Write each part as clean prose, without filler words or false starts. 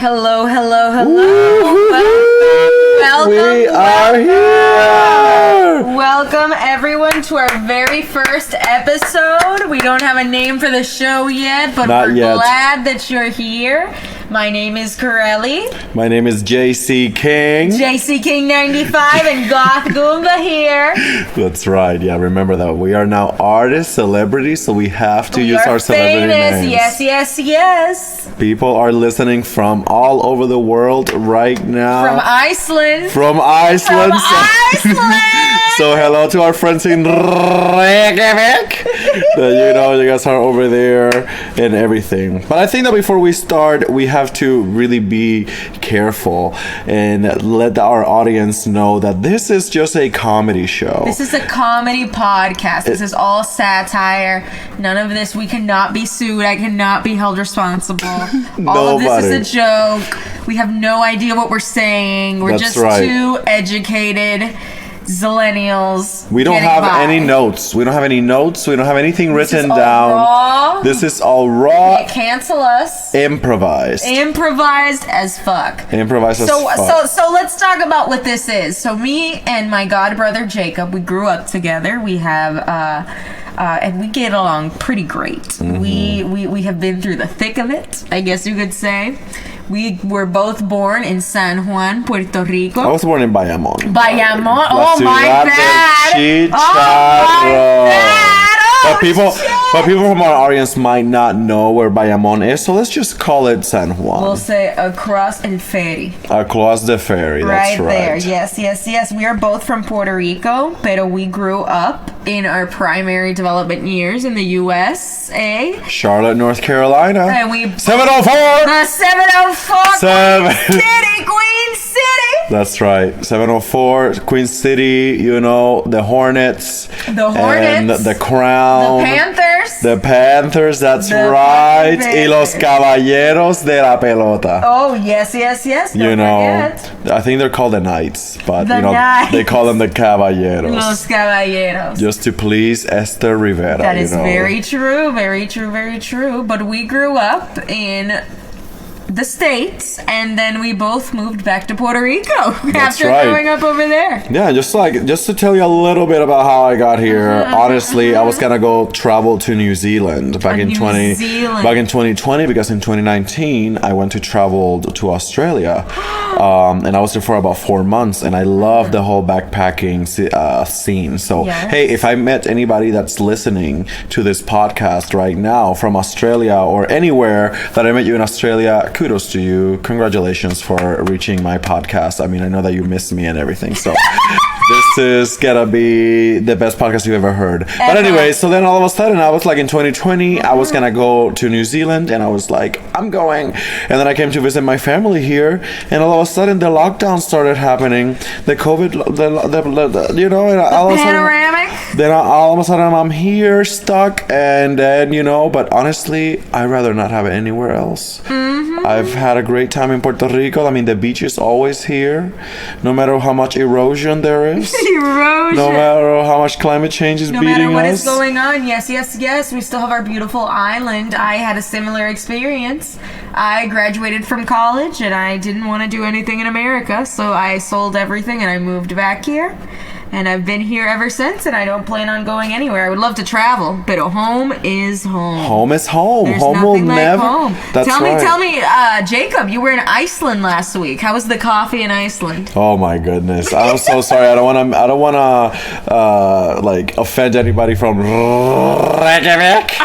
Hello, hello, hello. Welcome. We are here. Welcome, everyone, to our very first episode. We don't have a name for the show yet, but we're glad that you're here. My name is Corelli. My name is JC King. JC King 95 and Goth Goomba here. That's right. Yeah, remember that. We are now artists, celebrities, so we have to use our celebrity names. Yes. People are listening from all over the world right now. From Iceland. So hello to our friends in Reykjavik. You guys are over there and everything. But I think that before we start, we have to really be careful and let our audience know that this is just a comedy show. This is a comedy podcast. This is all satire. None of this. We cannot be sued. I cannot be held responsible. All of this is a joke. We have no idea what we're saying. We're just too educated Zillennials. We don't have any notes. We don't have anything written down. Raw. This is all raw. Can't cancel us. Improvised as fuck. So let's talk about what this is. So me and my god brother Jacob, we grew up together. We have and we get along pretty great. Mm-hmm. We have been through the thick of it, I guess you could say. We were both born in San Juan, Puerto Rico. I was born in Bayamon. Oh my bad. But people from our audience might not know where Bayamon is, so let's just call it San Juan. We'll say across el ferry. Across the ferry, that's right. Right there, yes. We are both from Puerto Rico, but we grew up in our primary development years in the USA. Charlotte, North Carolina. And we 704! The 704 Queen City! That's right. 704 Queen City, the Hornets. And the Crown. The Panthers, that's right. Y los Caballeros de la Pelota. Oh, yes. Don't forget. I think they're called the Knights, but they call them the Caballeros. Los Caballeros. Just to please Esther Rivera. That is very true. But we grew up in the States, and then we both moved back to Puerto Rico after growing up over there. Yeah, just to tell you a little bit about how I got here. Honestly, I was gonna go travel to New Zealand back in 2020, because in 2019 I went to travel to Australia, and I was there for about 4 months, and I loved the whole backpacking scene. So hey, if I met anybody that's listening to this podcast right now from Australia or anywhere that I met you in Australia, kudos to you. Congratulations for reaching my podcast. I mean, I know that you missed me and everything, so this is gonna be the best podcast you ever heard. But anyway, so then all of a sudden I was like, in 2020 I was gonna go to New Zealand, and I was like, I'm going. And then I came to visit my family here, and all of a sudden the lockdown started happening, the COVID, panoramic. Then all of a sudden I'm here stuck, and then but honestly I'd rather not have it anywhere else. I've had a great time in Puerto Rico. I mean, the beach is always here, no matter how much erosion there is. No matter how much climate change is beating us. No matter what is going on. Yes. We still have our beautiful island. I had a similar experience. I graduated from college, and I didn't want to do anything in America, so I sold everything, and I moved back here. And I've been here ever since, and I don't plan on going anywhere. I would love to travel, but home is home. Home is home. There's home will never. Home. That's tell me, Jacob, you were in Iceland last week. How was the coffee in Iceland? Oh my goodness, I'm so sorry. I don't wanna offend anybody from Reykjavik.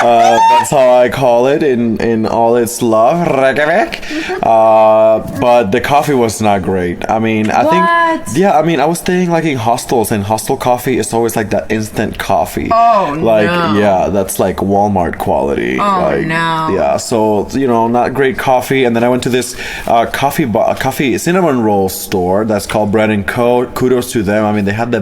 That's how I call it in all its love, Reykjavik. But the coffee was not great. I mean, I was staying like in hostels, and hostel coffee is always like that instant coffee. That's like Walmart quality. Yeah, so not great coffee. And then I went to this coffee cinnamon roll store that's called Bread & Co. Kudos to them. I mean, they had the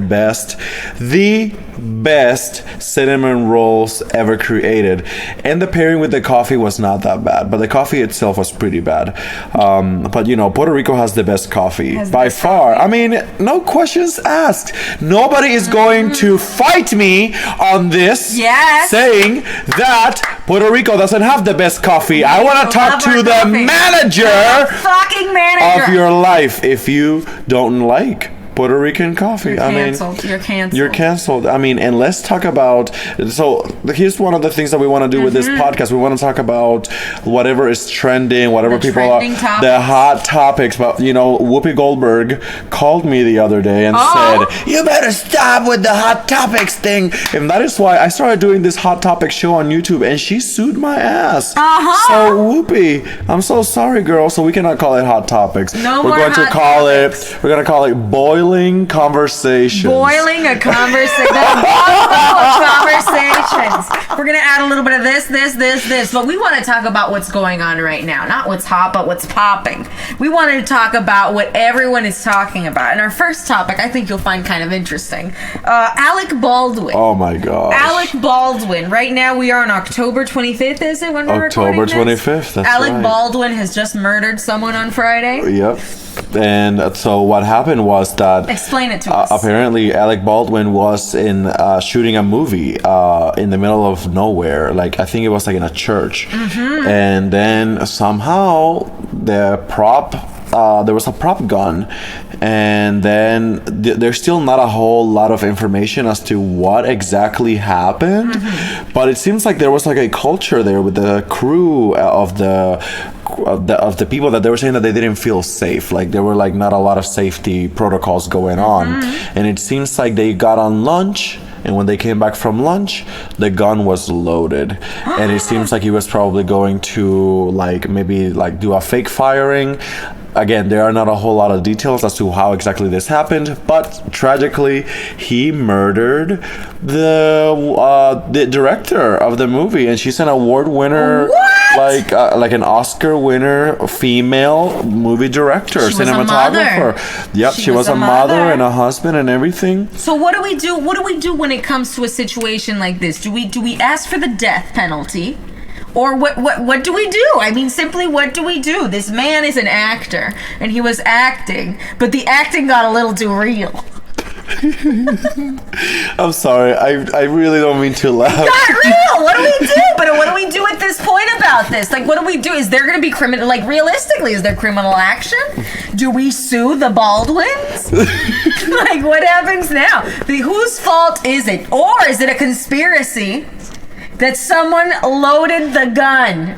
best cinnamon rolls ever created. And the pairing with the coffee was not that bad, but the coffee itself was pretty bad. But you know, Puerto Rico has the best coffee by far. I mean, no questions asked. Nobody is going to fight me on this, saying that Puerto Rico doesn't have the best coffee. I want to talk to the fucking manager of your life. If you don't like Puerto Rican coffee, you're canceled. You're canceled. I mean, and let's talk about. So here's one of the things that we want to do with this podcast. We want to talk about whatever is trending, whatever the people are, the hot topics. But you know, Whoopi Goldberg called me the other day and said, "You better stop with the hot topics thing." And that is why I started doing this hot topic show on YouTube, and she sued my ass. So Whoopi, I'm so sorry, girl. So we cannot call it hot topics. No we're more going hot to call topics. it. We're going to call it boiling conversations. Boiling a conversation. Conversations. We're gonna add a little bit of this, but we want to talk about what's going on right now, not what's hot, but what's popping. We wanted to talk about what everyone is talking about, and our first topic, I think you'll find kind of interesting. Alec Baldwin. Oh my gosh. Alec Baldwin. Right now, we are on October 25th. Is it when we're recording this? October 25th. That's Alec right. Baldwin has just murdered someone on Friday. Yep. And so what happened was that explain it to us. Apparently Alec Baldwin was in shooting a movie in the middle of nowhere, like I think it was like in a church, and then somehow there was a prop gun, and then there's still not a whole lot of information as to what exactly happened, but it seems like there was like a culture there with the crew of the people that they were saying that they didn't feel safe, like there were like not a lot of safety protocols going on, and it seems like they got on lunch, and when they came back from lunch, the gun was loaded, and it seems like he was probably going to like maybe like do a fake firing. Again, there are not a whole lot of details as to how exactly this happened, but tragically, he murdered the director of the movie, and she's an award winner, like an Oscar winner, female movie director, cinematographer. Yep, she was a mother and a husband and everything. So what do we do? What do we do when it comes to a situation like this? Do we ask for the death penalty? Or what do we do? I mean, simply, what do we do? This man is an actor, and he was acting, but the acting got a little too real. I'm sorry, I really don't mean to laugh. Not real! What do we do? But what do we do at this point about this? Like, what do we do? Is there going to be criminal, like, realistically, is there criminal action? Do we sue the Baldwins? Like, what happens now? Whose fault is it? Or is it a conspiracy that someone loaded the gun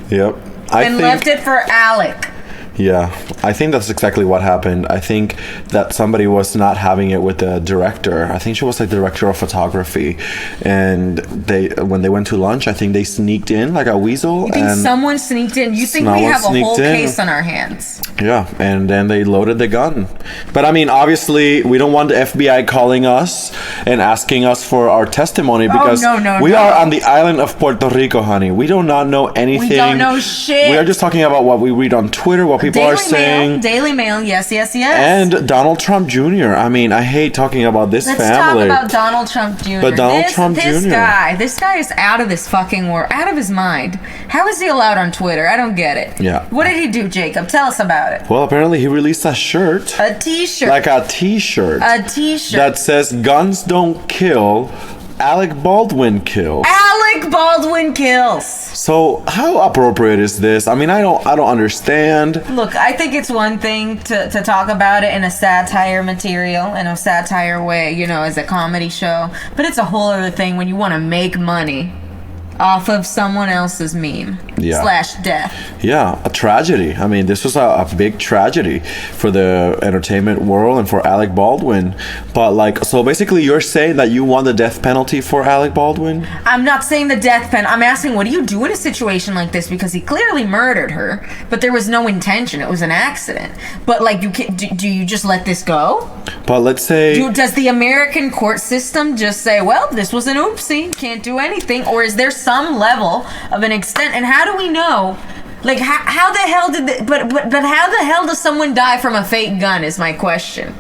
and left it for Alec? Yeah, I think that's exactly what happened. I think that somebody was not having it with the director. I think she was like the director of photography, and when they went to lunch, I think they sneaked in like a weasel. You think someone sneaked in? You think we have a whole case on our hands? Yeah, and then they loaded the gun. But I mean, obviously, we don't want the FBI calling us and asking us for our testimony because we are on the island of Puerto Rico, honey. We do not know anything. We don't know shit. We are just talking about what we read on Twitter, what people are saying. Daily Mail, yes. And Donald Trump Jr. I mean, I hate talking about this family. Let's talk about Donald Trump Jr. But Trump Jr. This guy is out of this fucking world, out of his mind. How is he allowed on Twitter? I don't get it. Yeah. What did he do, Jacob? Tell us about it. Well, apparently he released a shirt. A t-shirt. Like a t-shirt. A t-shirt. That says, "Guns don't kill, Alec Baldwin kills." Alec Baldwin kills. So how appropriate is this? I mean, I don't understand. Look, I think it's one thing to talk about it in a satire material, in a satire way, you know, as a comedy show. But it's a whole other thing when you want to make money off of someone else's meme / death. Yeah, a tragedy. I mean, this was a big tragedy for the entertainment world and for Alec Baldwin. But like, so basically you're saying that you want the death penalty for Alec Baldwin? I'm not saying the death penalty. I'm asking, what do you do in a situation like this? Because he clearly murdered her, but there was no intention. It was an accident. But like, do you just let this go? But let's say... Does the American court system just say, well, this was an oopsie, can't do anything? Or is there some level of an extent? And how do we know? Like, how the hell did... but how the hell does someone die from a fake gun is my question.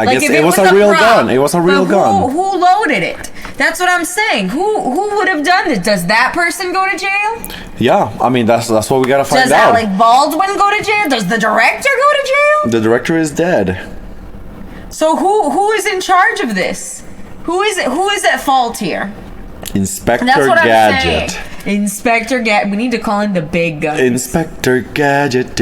I Like, guess if it was a real prop, gun. It was a real but gun. Who loaded it? That's what I'm saying. Who would have done this? Does that person go to jail? Yeah, I mean that's what we gotta find Does out. Alec Baldwin go to jail? Does the director go to jail? The director is dead. So who is in charge of this? Who is at fault here? Inspector That's what Gadget. I'm saying. Inspector Gadget. We need to call in the big guns. Inspector Gadget.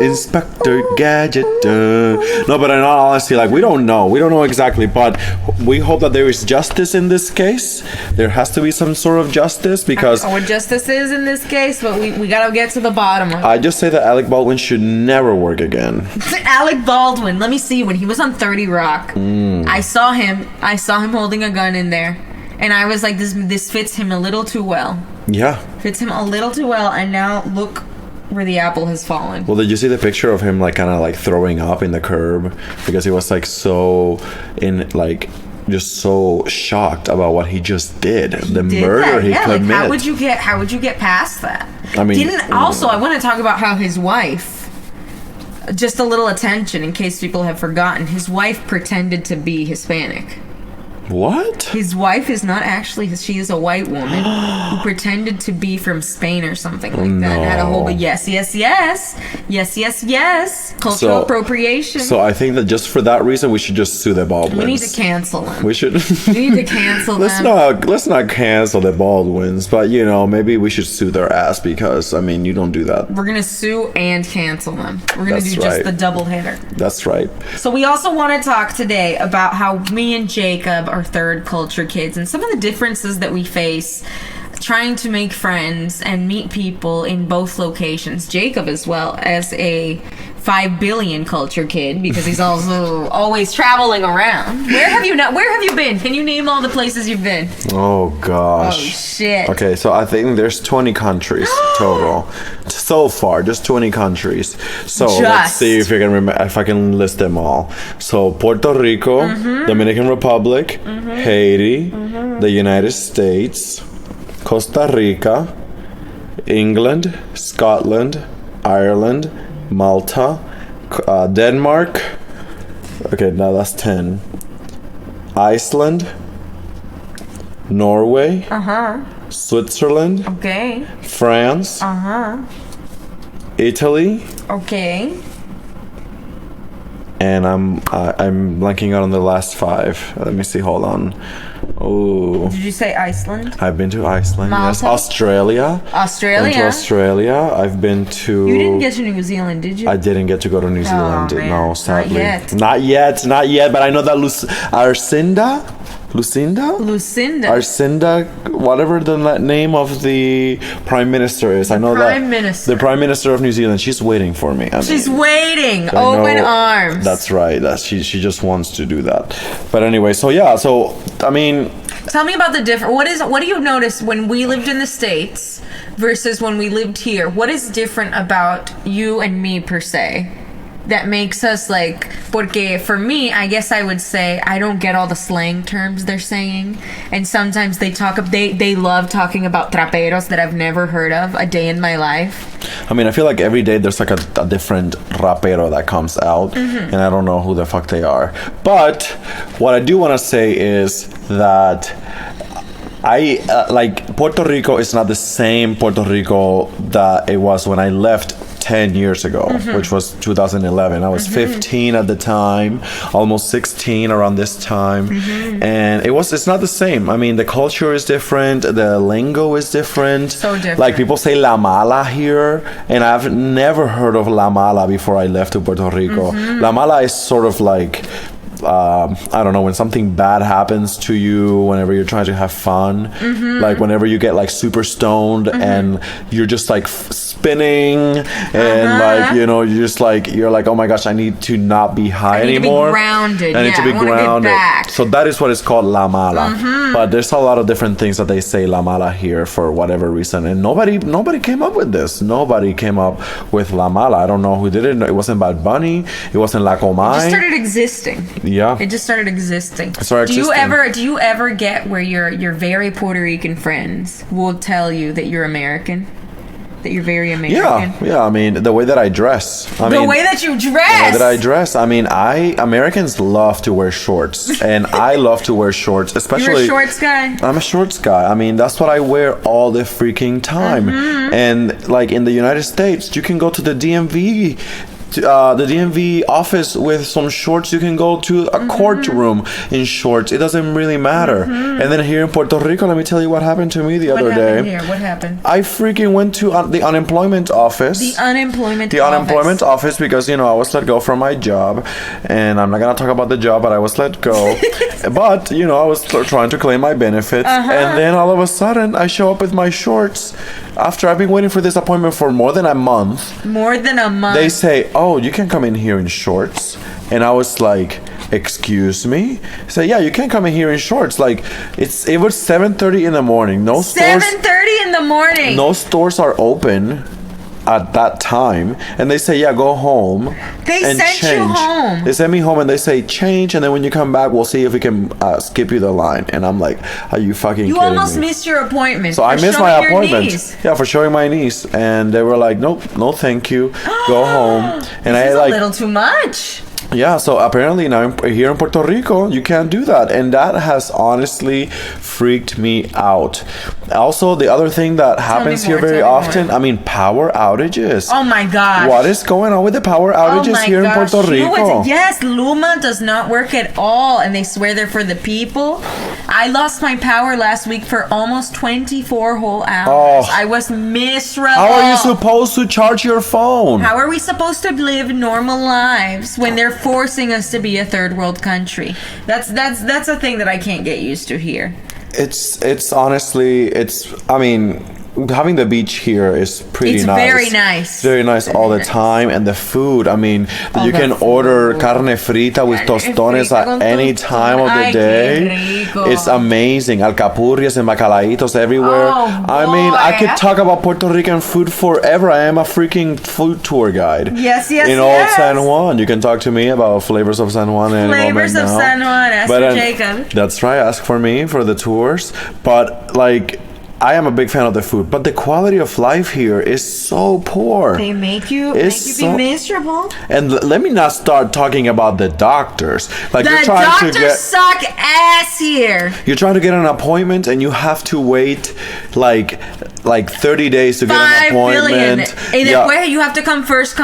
Inspector Gadget. No, but in all honesty, like we don't know. We don't know exactly, but we hope that there is justice in this case. There has to be some sort of justice because I don't know what justice is in this case, but we gotta get to the bottom of it. I just say that Alec Baldwin should never work again. Alec Baldwin. Let me see. When he was on 30 Rock, I saw him holding a gun in there, and I was like, this fits him a little too well. Yeah. Fits him a little too well, and now look where the apple has fallen. Well, did you see the picture of him like kind of like throwing up in the curb because he was like so in like just so shocked about what he just did, the murder he committed. Like, how would you get past that? I mean, I want to talk about how his wife. Just a little attention in case people have forgotten. His wife pretended to be Hispanic. What? His wife is not actually. She is a white woman who pretended to be from Spain or something like that. Had a whole but yes. Cultural appropriation. So I think that just for that reason, we should just sue the Baldwins. We need to cancel them. We should. We need to cancel them. Let's not cancel the Baldwins, but maybe we should sue their ass because I mean you don't do that. We're gonna sue and cancel them. We're gonna do just the double header. That's right. So we also want to talk today about how me and Jacob are third culture kids and some of the differences that we face trying to make friends and meet people in both locations. Jacob as well as a 5 billion culture kid because he's also always traveling around. Where have you been? Can you name all the places you've been? Oh gosh. Oh shit. Okay, so I think there's 20 countries total. So far, just 20 countries. So let's see if I can list them all. So Puerto Rico, Dominican Republic, Haiti, the United States, Costa Rica, England, Scotland, Ireland, Malta, Denmark. Okay, now that's 10. Iceland, Norway, Switzerland, Okay. France, Italy, Okay. and I'm blanking out on the last 5. Let me see. Hold on. Oh, Did you say Iceland? I've been to Iceland. Yes, Malta? Australia. Australia? Been to Australia. I've been to. You didn't get to New Zealand, did you? I didn't get to go to New Zealand. man. No, sadly. Not yet. Not yet. But I know that Lucinda, whatever the name of the prime minister is. I know Prime Minister. the prime minister of New Zealand. She's waiting for me. She's waiting. I Open know- arms. That's right. She just wants to do that. But anyway, so yeah. So I mean, Tell me about the difference. What do you notice when we lived in the States versus when we lived here? What is different about you and me per se that makes us like? Porque for me, I guess I would say I don't get all the slang terms they're saying, and sometimes they love talking about traperos that I've never heard of a day in my life. I mean, I feel like every day there's like a different rapero that comes out, and I don't know who the fuck they are. But what I do want to say is that I like Puerto Rico is not the same Puerto Rico that it was when I left 10 years ago, which was 2011. I was 15 at the time, almost 16 around this time, and it's not the same. I mean, the culture is different, the lingo is different. So different. Like people say la mala here, and I've never heard of la mala before I left to Puerto Rico. La mala is sort of like I don't know, when something bad happens to you, whenever you're trying to have fun, like whenever you get like super stoned and you're just like spinning and like you're just like you're like, oh my gosh, I need to not be high anymore. To be grounded. I need to be grounded. Get back. So that is what is called la mala. But there's a lot of different things that they say la mala here for whatever reason, and nobody came up with this. Nobody came up with la mala. I don't know who did it. It wasn't Bad Bunny. It wasn't La Comay. It just started existing. Yeah. It just started existing. Do you ever get where your very Puerto Rican friends will tell you that you're American? that you're very American. Yeah. I mean, the way that I dress. The way that you dress. The way that I dress. I mean, Americans love to wear shorts, and I love to wear shorts, especially. You're a shorts guy. I'm a shorts guy. I mean, that's what I wear all the freaking time. And like in the United States, you can go to the DMV. The DMV office with some shorts. You can go to a courtroom in shorts. It doesn't really matter. And then here in Puerto Rico, let me tell you what happened to me the other day. What happened? I freaking went to the unemployment office. The unemployment office because, I was let go from my job. And I'm not going to talk about the job, but I was let go. But, I was trying to claim my benefits. And then all of a sudden, I show up with my shorts. After I've been waiting for this appointment for more than a month. They say, oh, you can come in here in shorts. And I was like, excuse me? Say, yeah, you can't come in here in shorts. Like, it was 7:30 in the morning. 7:30 in the morning. No stores are open at that time, and they say, yeah, go home. They sent you home. They sent me home, and they say change, and then when you come back, we'll see if we can skip you the line. And I'm like, are you fucking kidding me? You almost missed your appointment. So I missed my appointment. Yeah, for showing my niece, and they were like, nope, no thank you, go home. And this is a little too much. Yeah, so apparently now here in Puerto Rico, you can't do that. And that has honestly freaked me out. Also, the other thing that happens here very often, I mean, power outages. Oh my gosh. What is going on with the power outages here in Puerto Rico? Yes, Luma does not work at all, and they swear they're for the people. I lost my power last week for almost 24 whole hours. I was miserable. How are you supposed to charge your phone? How are we supposed to live normal lives when they're forcing us to be a third world country? That's a thing that I can't get used to here. It's honestly, I mean, having the beach here is pretty nice. It's very nice. It's very nice all the time. And the food, I mean, you can order carne frita with tostones at any time of the day. It's amazing. Alcapurrias and bacalaitos everywhere. I mean, I could talk about Puerto Rican food forever. I am a freaking food tour guide. Yes. In Old San Juan. You can talk to me about flavors of San Juan in a moment now. Flavors of San Juan. Ask for Jacob. That's right. Ask for me for the tours. But, like, I am a big fan of the food, but the quality of life here is so poor. They make you be miserable. And let me not start talking about the doctors. Like, the doctors suck ass here. You're trying to get an appointment, and you have to wait like 30 days to get an appointment. And then you have to come first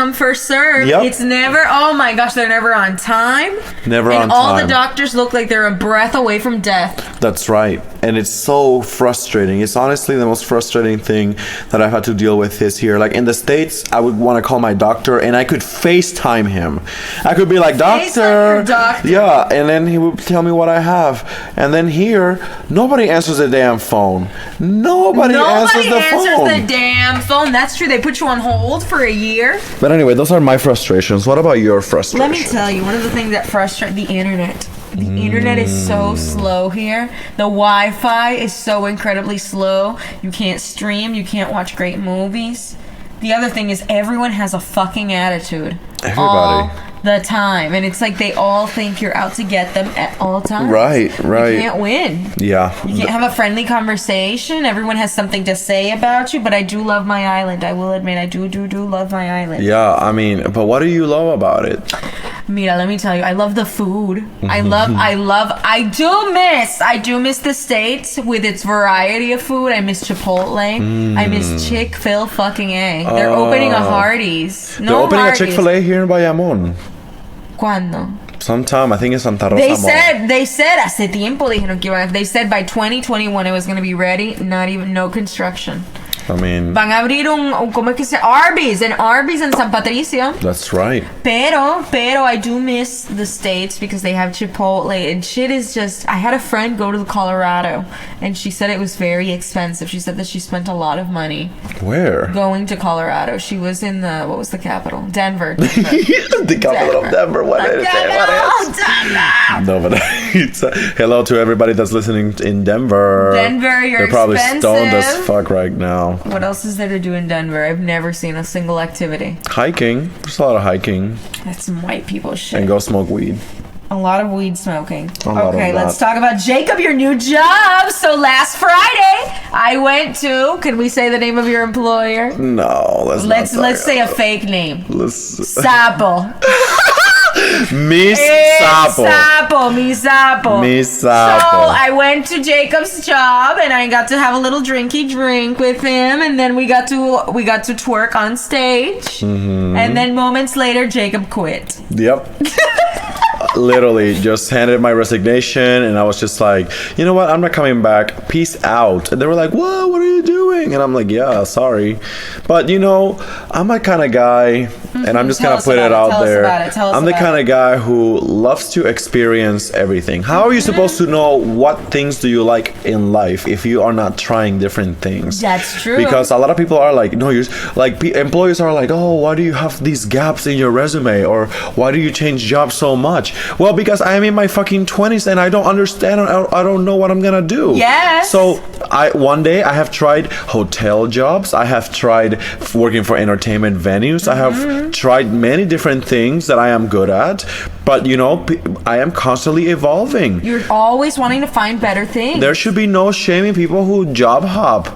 serve. Yep. It's never. Oh my gosh, they're never on time. And all the doctors look like they're a breath away from death. That's right. And it's so frustrating. It's honestly the most frustrating thing that I've had to deal with this here. Like in the States, I would want to call my doctor and I could FaceTime him. I could be like, doctor. Yeah, and then he would tell me what I have. And then here, nobody answers the damn phone. Nobody answers the damn phone. That's true. They put you on hold for a year. But anyway, those are my frustrations. What about your frustrations? Let me tell you, one of the things that frustrates the internet. The internet is so slow here. The Wi-Fi is so incredibly slow. You can't stream. You can't watch great movies. The other thing is everyone has a fucking attitude. Everybody. All the time. And it's like they all think you're out to get them at all times. Right. You can't win. Yeah. You can't have a friendly conversation. Everyone has something to say about you, but I do love my island. I will admit, I do love my island. Yeah, I mean, but what do you love about it? Mira, let me tell you, I love the food. I do miss the States with its variety of food. I miss Chipotle. I miss Chick-fil fucking A. They're opening a Hardee's. They're opening a Chick-fil-A here in Bayamón. ¿Cuándo? Sometime, I think it's Santa Rosa Mall. They said hace tiempo dijeron que iban. They said by 2021 it was going to be ready. No construction. I mean, van a abrir ¿cómo es que se? Arby's in San Patricio. That's right. Pero I do miss the States because they have Chipotle and shit is just. I had a friend go to Colorado and she said it was very expensive. She said that she spent a lot of money. Where? Going to Colorado. She was in what was the capital? Denver. The capital of Denver. What is it? Denver. No, but it's hello to everybody that's listening in Denver. They're probably stoned as fuck right now. What else is there to do in Denver? I've never seen a single activity. Hiking. There's a lot of hiking. That's some white people shit. And go smoke weed. A lot of weed smoking. Okay, let's talk about Jacob, your new job. So last Friday, I went to. Can we say the name of your employer? No, let's say a fake name. Let's Sapo. Miss Sapo. Miss Sapo. So I went to Jacob's job and I got to have a little drinky drink with him, and then we got to twerk on stage. And then moments later, Jacob quit. Yep. Literally just handed my resignation, and I was just like, you know what, I'm not coming back, peace out. And they were like, what are you doing? And I'm like, yeah, sorry, but you know, I'm that kind of guy, and I'm just gonna put it out there. I'm the kind of guy who loves to experience everything. How are you supposed to know what things do you like in life if you are not trying different things? That's true. Because a lot of people are like, no, you're like, employers are like, oh, why do you have these gaps in your resume, or why do you change jobs so much? Well, because I am in my fucking 20s and I don't understand. I don't know what I'm gonna do. Yes. So one day I have tried hotel jobs. I have tried working for entertainment venues. I have tried many different things that I am good at. But you know, I am constantly evolving. You're always wanting to find better things. There should be no shame in people who job hop.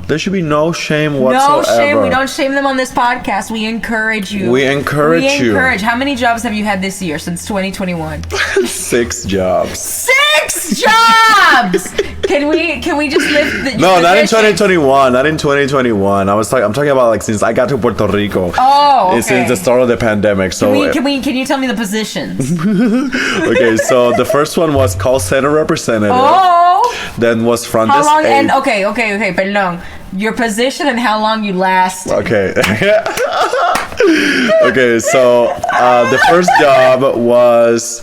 There should be no shame whatsoever. No shame. We don't shame them on this podcast. We encourage you. We encourage you. How many jobs have you had this year since 2021? 6 jobs. 6 jobs! Can we just lift the No, not in 2021. Not in 2021. I'm talking about like since I got to Puerto Rico. Oh, okay. Since the start of the pandemic. So can you tell me the positions? Okay, so the first one was call center representative. Oh. Then was front desk. How long? And okay, perdón. Your position and how long you last. Okay. Okay, so the first job was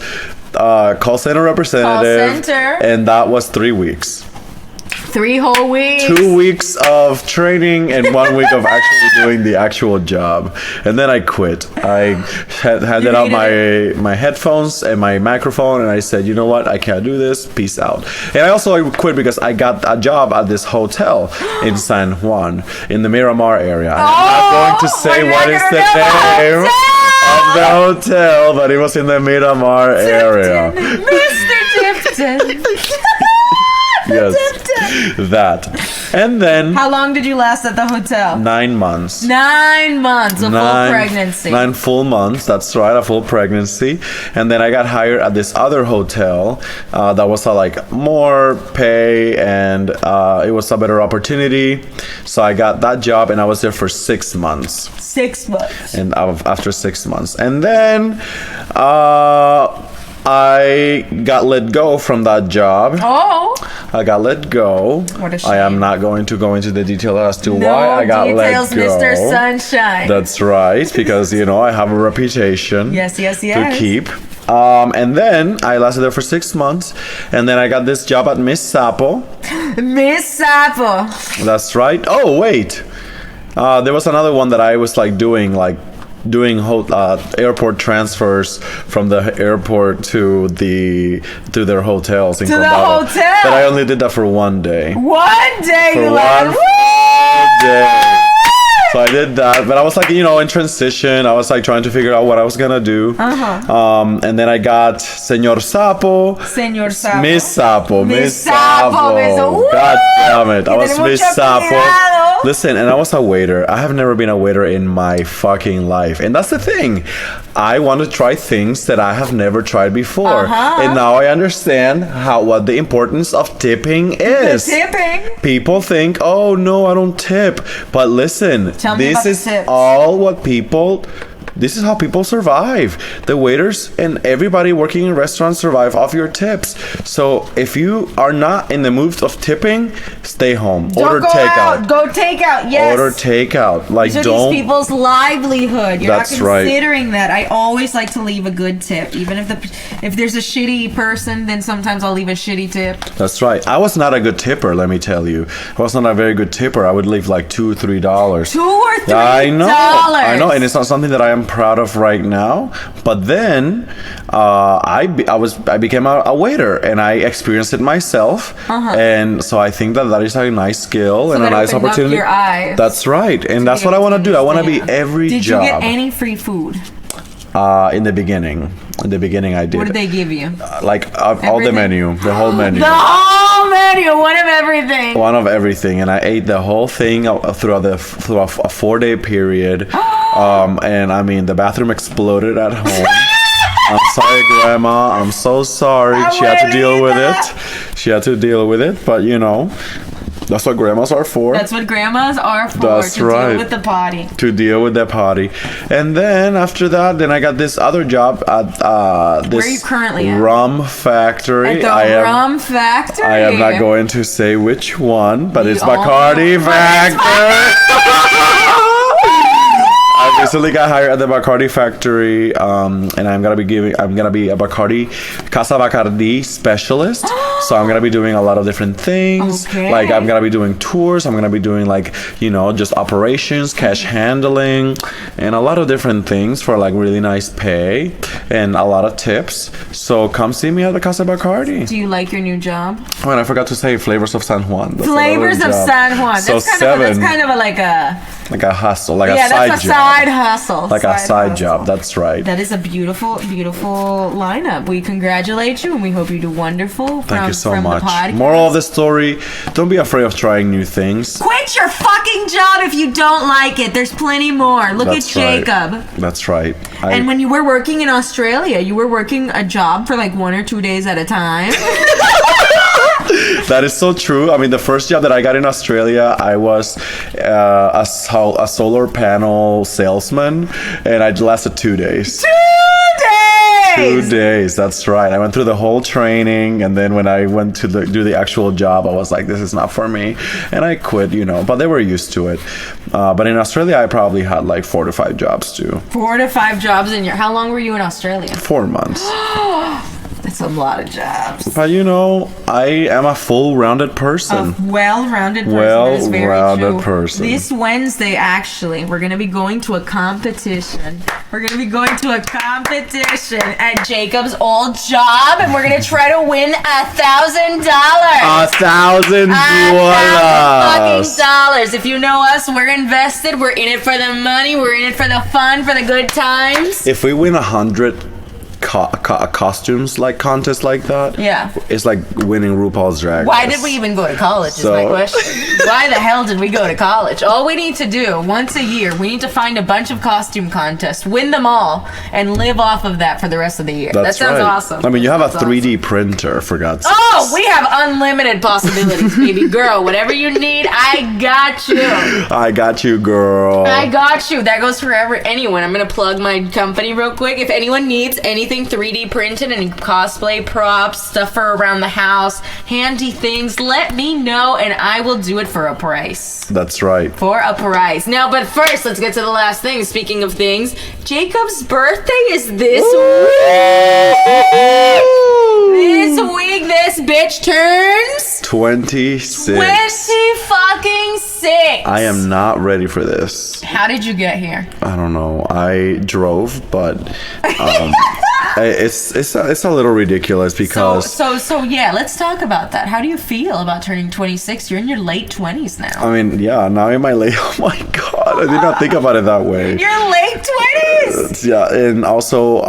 call center representative. Call center. And that was 3 weeks. 3 whole weeks. 2 weeks of training and 1 week of actually doing the actual job, and then I quit. I handed out my headphones and my microphone, and I said, you know what, I can't do this, peace out. And I also quit because I got a job at this hotel in San Juan in the Miramar area. I'm not going to say what is the name of the hotel, but it was in the Miramar area. Mr. Tipton. Yes, that. And then how long did you last at the hotel? 9 months. 9 months, full pregnancy. 9 full months, that's right, a full pregnancy. And then I got hired at this other hotel that was like more pay, and it was a better opportunity. So I got that job, and I was there for 6 months. 6 months. And after 6 months, and then I got let go from that job. Oh. I got let go. What a shame. I am not going to go into the detail as to why I got let go. Mr. Sunshine. That's right, because you know I have a reputation. Yes. To keep. And then I lasted there for 6 months, and then I got this job at Miss Sapo. Miss Sapo. That's right. Oh wait, there was another one that I was doing airport transfers from the airport to their hotels in to Condado. the hotel. But I only did that for 1 day. 1 day. For one day. So I did that, but I was in transition. I was trying to figure out what I was gonna do. And then I got Señor Sapo. Miss Sapo. God damn it. I was Miss Sapo. Listen, and I was a waiter. I have never been a waiter in my fucking life. And that's the thing. I want to try things that I have never tried before. And now I understand what the importance of tipping is. The tipping. People think, oh no, I don't tip. But listen, this is this is how people survive. The waiters and everybody working in restaurants survive off your tips. So if you are not in the mood of tipping, stay home. Order takeout. Go takeout. Yes. Order takeout. These are these people's livelihood. You're not considering that. I always like to leave a good tip, even if there's a shitty person. Then sometimes I'll leave a shitty tip. That's right. I was not a good tipper. Let me tell you, I was not a very good tipper. I would leave $2 or $3. $2 or $3. I know, and it's not something that I am proud of right now. But then I became a waiter, and I experienced it myself. And so I think that is a nice skill and a nice opportunity. Your eyes. That's right, and that's what I want to do. I want to be every job. Did you get any free food? In the beginning. In the beginning, I did. What did they give you? All the menu, the whole menu. The whole menu, one of everything. One of everything, and I ate the whole thing through a 4-day period. And I mean, the bathroom exploded at home. I'm sorry, Grandma. I'm so sorry. She had to deal with it. She had to deal with it, but you know. That's what grandmas are for. That's what grandmas are for. That's to right. deal with the potty. To deal with the potty. And then after that, then I got this other job at this Where are you currently at? rum factory. At the rum factory. I am not going to say which one, but it's all Bacardi know. factory. I recently got hired at the Bacardi factory, and I'm gonna be a Casa Bacardi specialist. So I'm gonna be doing a lot of different things. Okay. Like I'm gonna be doing tours. I'm gonna be doing just operations, cash handling, and a lot of different things for really nice pay and a lot of tips. So come see me at the Casa Bacardi. Do you like your new job? Oh, and I forgot to say Flavors of San Juan. That's Flavors of San Juan. So that's kind of like a hustle, a side that's a job. side hustle. A side job, that's right. That is a beautiful, beautiful lineup. We congratulate you and we hope you do wonderful. Thank you so much. Moral of the story, don't be afraid of trying new things. Quit your fucking job if you don't like it. There's plenty more. Look at Jacob. Right. That's right. And when you were working in Australia, you were working a job for 1 or 2 days at a time. That is so true. I mean, the first job that I got in Australia, I was a solar panel salesman, and I lasted 2 days. 2 days, that's right. I went through the whole training, and then when I went to do the actual job, I was like, this is not for me, and I quit, but they were used to it. But in Australia, I probably had 4 to 5 jobs too. 4 to 5 jobs in your... How long were you in Australia? 4 months. That's a lot of jobs. But I am a full-rounded person. A well-rounded person. Well-rounded person. This Wednesday, actually, we're going to be going to a competition. We're going to be going to a competition at Jacob's old job, and we're going to try to win $1,000. $1,000. $1,000. If you know us, we're invested. We're in it for the money. We're in it for the fun, for the good times. If we win 100 costumes contest like that, it's like winning RuPaul's Drag Race. Why did we even go to college is my question. Why the hell did we go to college? All we need to do once a year, we need to find a bunch of costume contests, win them all, and live off of that for the rest of the year. That sounds awesome. I mean, you have a 3D printer, for God's sake. Oh, we have unlimited possibilities, baby girl. Whatever you need, I got you. I got you, girl. I got you. That goes for anyone. I'm going to plug my company real quick. If anyone needs anything 3D printed and cosplay props, stuff for around the house, handy things, let me know and I will do it for a price. That's right. For a price. Now, but first, let's get to the last thing. Speaking of things, Jacob's birthday is this week. This week, this bitch turns 26. 26. I am not ready for this. How did you get here? I don't know. I drove, but it's a little ridiculous because so yeah, let's talk about that. How do you feel about turning 26? You're in your late 20s now. I mean, yeah, now in my late, oh my God, I did not think about it that way. You're late 20s. Yeah, and also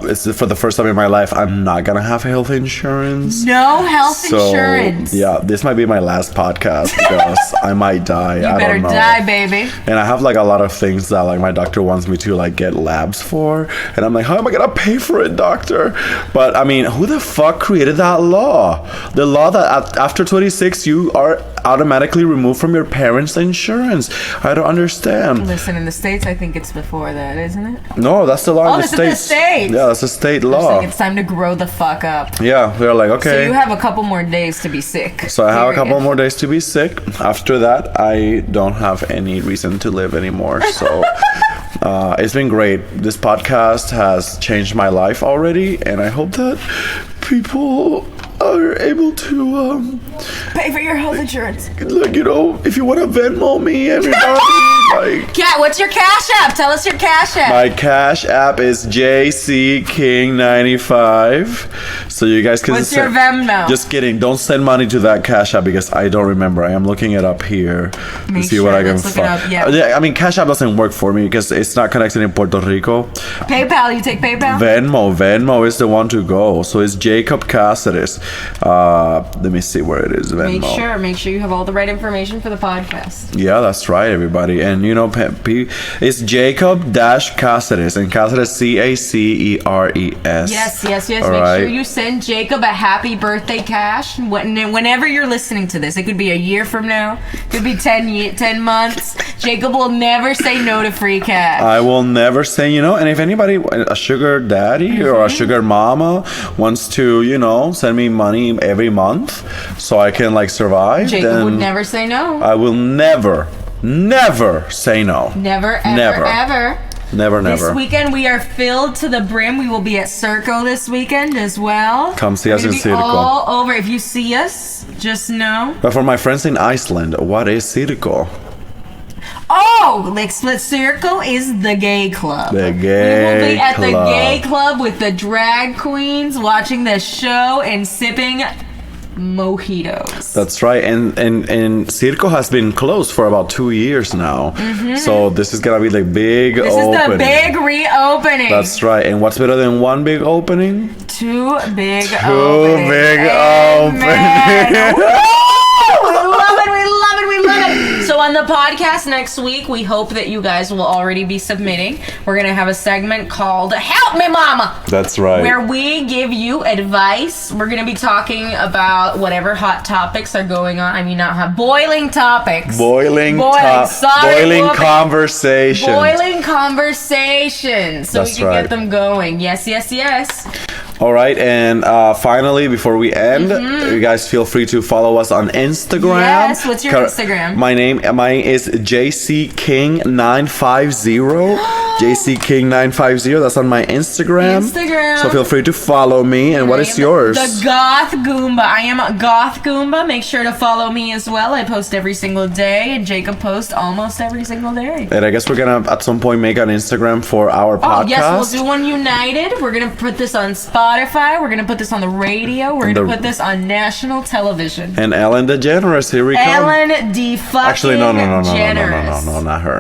it's for the first time in my life I'm not gonna have health insurance. No health insurance. Yeah, this might be my last podcast because I might die. You better die, baby. And I have a lot of things that my doctor wants me to get labs for, and I'm like, how am I gonna pay for it, doctor? But I mean, who the fuck created that law? The law that after 26 you are automatically removed from your parents' insurance. I don't understand. Listen, in the States, I think it's before that, isn't it? No, that's the law in the States. Oh, it's in the States. Yeah, that's a state law. It's time to grow the fuck up. Yeah, they're like, okay. So you have a couple more days to be sick. So I have a couple more days to be sick. After that, I don't have any reason to live anymore. So it's been great. This podcast has changed my life already, and I hope that people are able to pay for your health insurance. If you want to Venmo me, everybody, Cat, what's your Cash App? Tell us your Cash App. My Cash App is JCKing95. So you guys can What's your Venmo? Just kidding. Don't send money to that Cash App because I don't remember. I am looking it up here to see what I can find. Yeah, I mean, Cash App doesn't work for me because it's not connected in Puerto Rico. PayPal, you take PayPal? Venmo is the one to go. So it's Jacob Cáceres. Let me see where it is. Venmo. Make sure you have all the right information for the podcast. Yeah, that's right, everybody. And you know, it's Jacob-Cáceres, and Cáceres Caceres. Yes. All Make sure you send Jacob a happy birthday cash whenever you're listening to this. It could be a year from now. It could be 10 months. Jacob will never say no to free cash. I will never say, and if anybody, a sugar daddy or a sugar mama wants to, send me money every month so I can survive, Jacob then would never say no. I will never say no. Never. Never. This weekend we are filled to the brim. We will be at Circo this weekend as well. Come see us in Circo. All over. If you see us, just know. But for my friends in Iceland, what is Circo? Oh, Circo is the gay club. The gay club. We will be at the gay club with the drag queens, watching the show and sipping mojitos. That's right, and Circo has been closed for about 2 years now. So this is gonna be the big opening. This is the big reopening. That's right, and what's better than one big opening? Two big openings. We love it. So on the podcast next week, we hope that you guys will already be submitting. We're going to have a segment called Help Me Mama. That's right. Where we give you advice. We're going to be talking about whatever hot topics are going on. I mean, not hot, boiling topics. Boiling conversations. Boiling conversations. So we can get them going. Yes. All right, and finally, before we end, you guys feel free to follow us on Instagram. Yes, what's your Instagram? Mine is JCKing950. JCKing950. That's on my Instagram. So feel free to follow me. And what is yours? The Goth Goomba. I am a Goth Goomba. Make sure to follow me as well. I post every single day, and Jacob posts almost every single day. And I guess we're gonna at some point make an Instagram for our podcast. Oh yes, we'll do one united. We're gonna put this on Spotify. We're gonna put this on the radio. We're gonna put this on national television. And Ellen DeGeneres, here we come. Ellen DeGeneres. No, not her.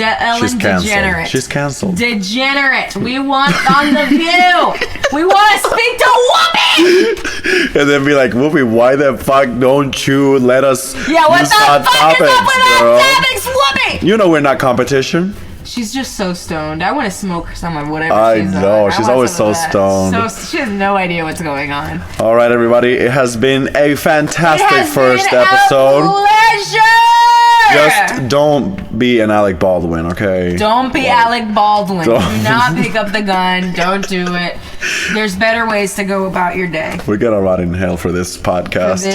Ellen She's canceled. DeGeneres. She's canceled. Degenerate. We want on The View. We want to speak to Whoopi. And then be like, Whoopi, why the fuck don't you let us what the fuck is up with our topics, Whoopi? You know we're not competition. She's just so stoned. I want to smoke some of whatever she's on. I know. She's always so stoned. So she has no idea what's going on. All right, everybody. It has been a fantastic first episode. A pleasure. Just don't be an Alec Baldwin, okay? Don't be Alec Baldwin. Do not pick up the gun. Don't do it. There's better ways to go about your day. We're gonna rot in hell for this podcast.